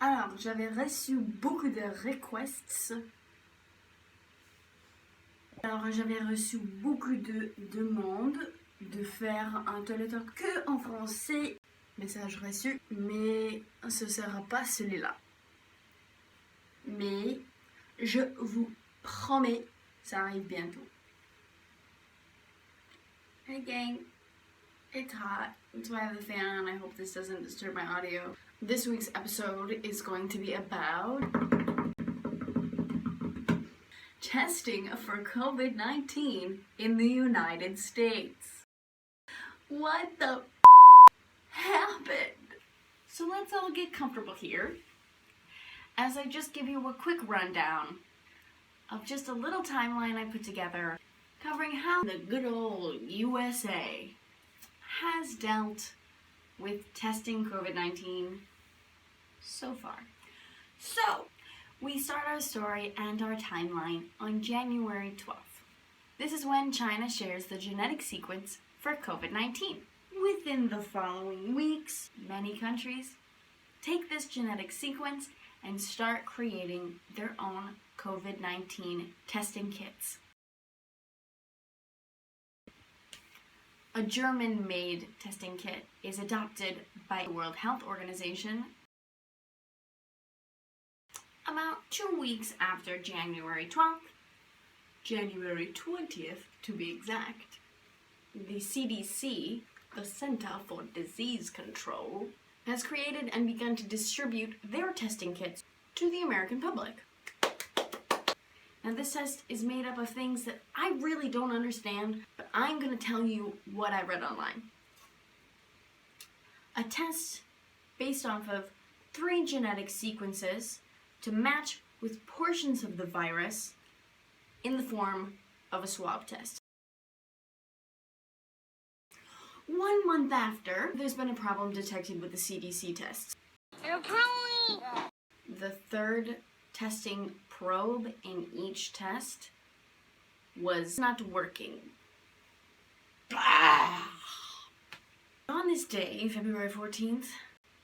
Alors, j'avais reçu beaucoup de requests. Alors, j'avais reçu beaucoup de demandes de faire un Toilette Talk que en français. Message reçu, mais ce sera pas celui-là. Mais je vous promets, ça arrive bientôt. Hey gang, it's hot. That's why I have the fan on. I hope this doesn't disturb my audio. This week's episode is going to be about testing for COVID-19 in the United States. What the happened? So let's all get comfortable here as I just give you a quick rundown of just a little timeline I put together covering how the good old USA has dealt with testing COVID-19 so far. So, we start our story and our timeline on January 12th. This is when China shares the genetic sequence for COVID-19. Within the following weeks, many countries take this genetic sequence and start creating their own COVID-19 testing kits. A German-made testing kit is adopted by the World Health Organization about 2 weeks after January 12th, January 20th to be exact. The CDC, the Center for Disease Control, has created and begun to distribute their testing kits to the American public. Now this test is made up of things that I really don't understand, but I'm going to tell you what I read online. A test based off of 3 genetic sequences to match with portions of the virus in the form of a swab test. 1 month after, there's been a problem detected with the CDC tests. The third testing probe in each test was not working. On this day, February 14th,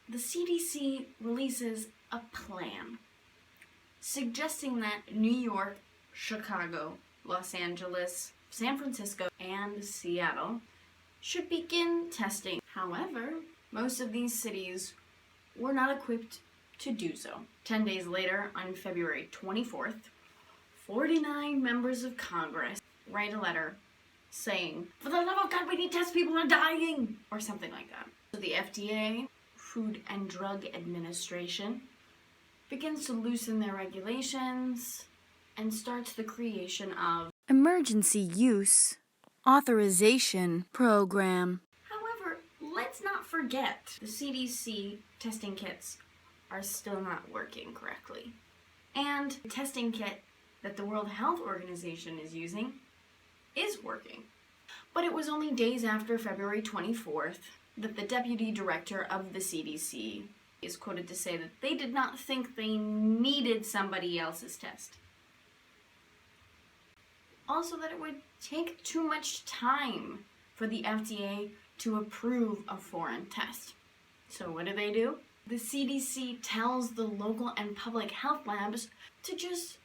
the CDC releases a plan suggesting that New York, Chicago, Los Angeles, San Francisco, and Seattle should begin testing. However, most of these cities were not equipped to do so. 10 days later, on February 24th, 49 members of Congress write a letter saying, "For the love of God, we need tests, people are dying," or something like that. So the FDA, Food and Drug Administration, begins to loosen their regulations and starts the creation of Emergency Use Authorization Program. However, let's not forget the CDC testing kits are still not working correctly. And the testing kit that the World Health Organization is using is working. But it was only days after February 24th that the deputy director of the CDC is quoted to say that they did not think they needed somebody else's test. Also that it would take too much time for the FDA to approve a foreign test. So what do? The CDC tells the local and public health labs to just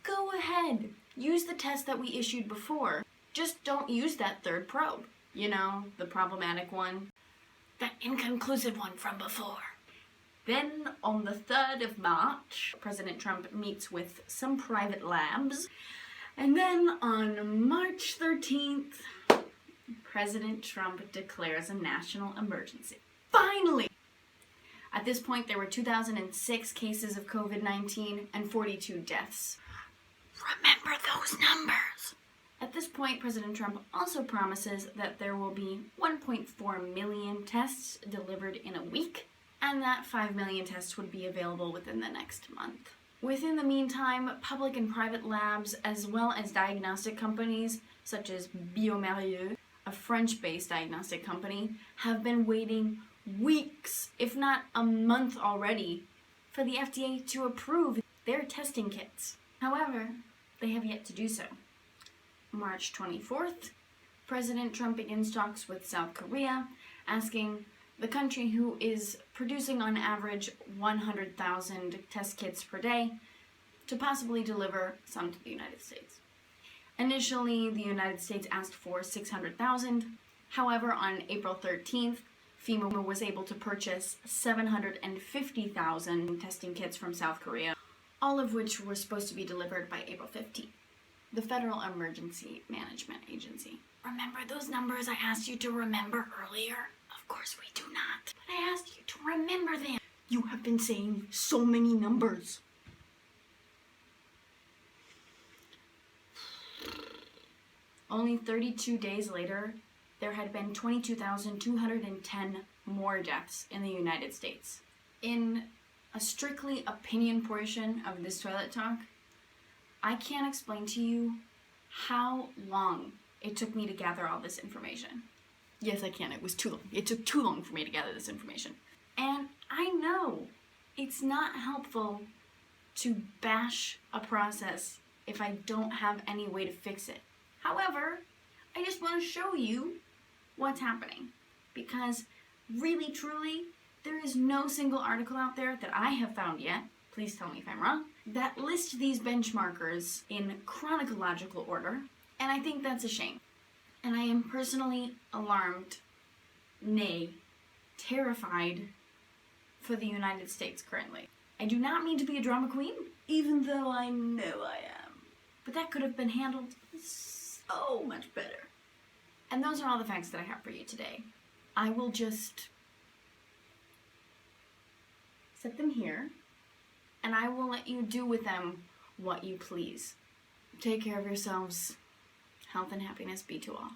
go ahead, use the test that we issued before. Just don't use that third probe. You know, the problematic one. That inconclusive one from before. Then, on the 3rd of March, President Trump meets with some private labs. And then, on March 13th, President Trump declares a national emergency. Finally! At this point, there were 2,006 cases of COVID-19 and 42 deaths. Remember those numbers! At this point, President Trump also promises that there will be 1.4 million tests delivered in a week, and that 5 million tests would be available within the next month. Within the meantime, public and private labs, as well as diagnostic companies such as bioMérieux, a French-based diagnostic company, have been waiting weeks, if not a month already, for the FDA to approve their testing kits. However, they have yet to do so. March 24th, President Trump begins talks with South Korea, asking the country, who is producing on average 100,000 test kits per day, to possibly deliver some to the United States. Initially, the United States asked for 600,000. However, on April 13th, FEMA was able to purchase 750,000 testing kits from South Korea, all of which were supposed to be delivered by April 15th. The Federal Emergency Management Agency. Remember those numbers I asked you to remember earlier? Of course we do not. But I asked you to remember them. You have been saying so many numbers. Only 32 days later, there had been 22,210 more deaths in the United States. In a strictly opinion portion of this Toilet Talk, I can't explain to you how long it took me to gather all this information. Yes, I can. It was too long. It took too long for me to gather this information. And I know it's not helpful to bash a process if I don't have any way to fix it. However, I just want to show you what's happening, because really, truly, there is no single article out there that I have found yet, please tell me if I'm wrong, that list these benchmarkers in chronological order, and I think that's a shame. And I am personally alarmed, nay, terrified for the United States currently. I do not mean to be a drama queen, even though I know I am. But that could have been handled so much better. And those are all the facts that I have for you today. I will just set them here, and I will let you do with them what you please. Take care of yourselves. Health and happiness be to all.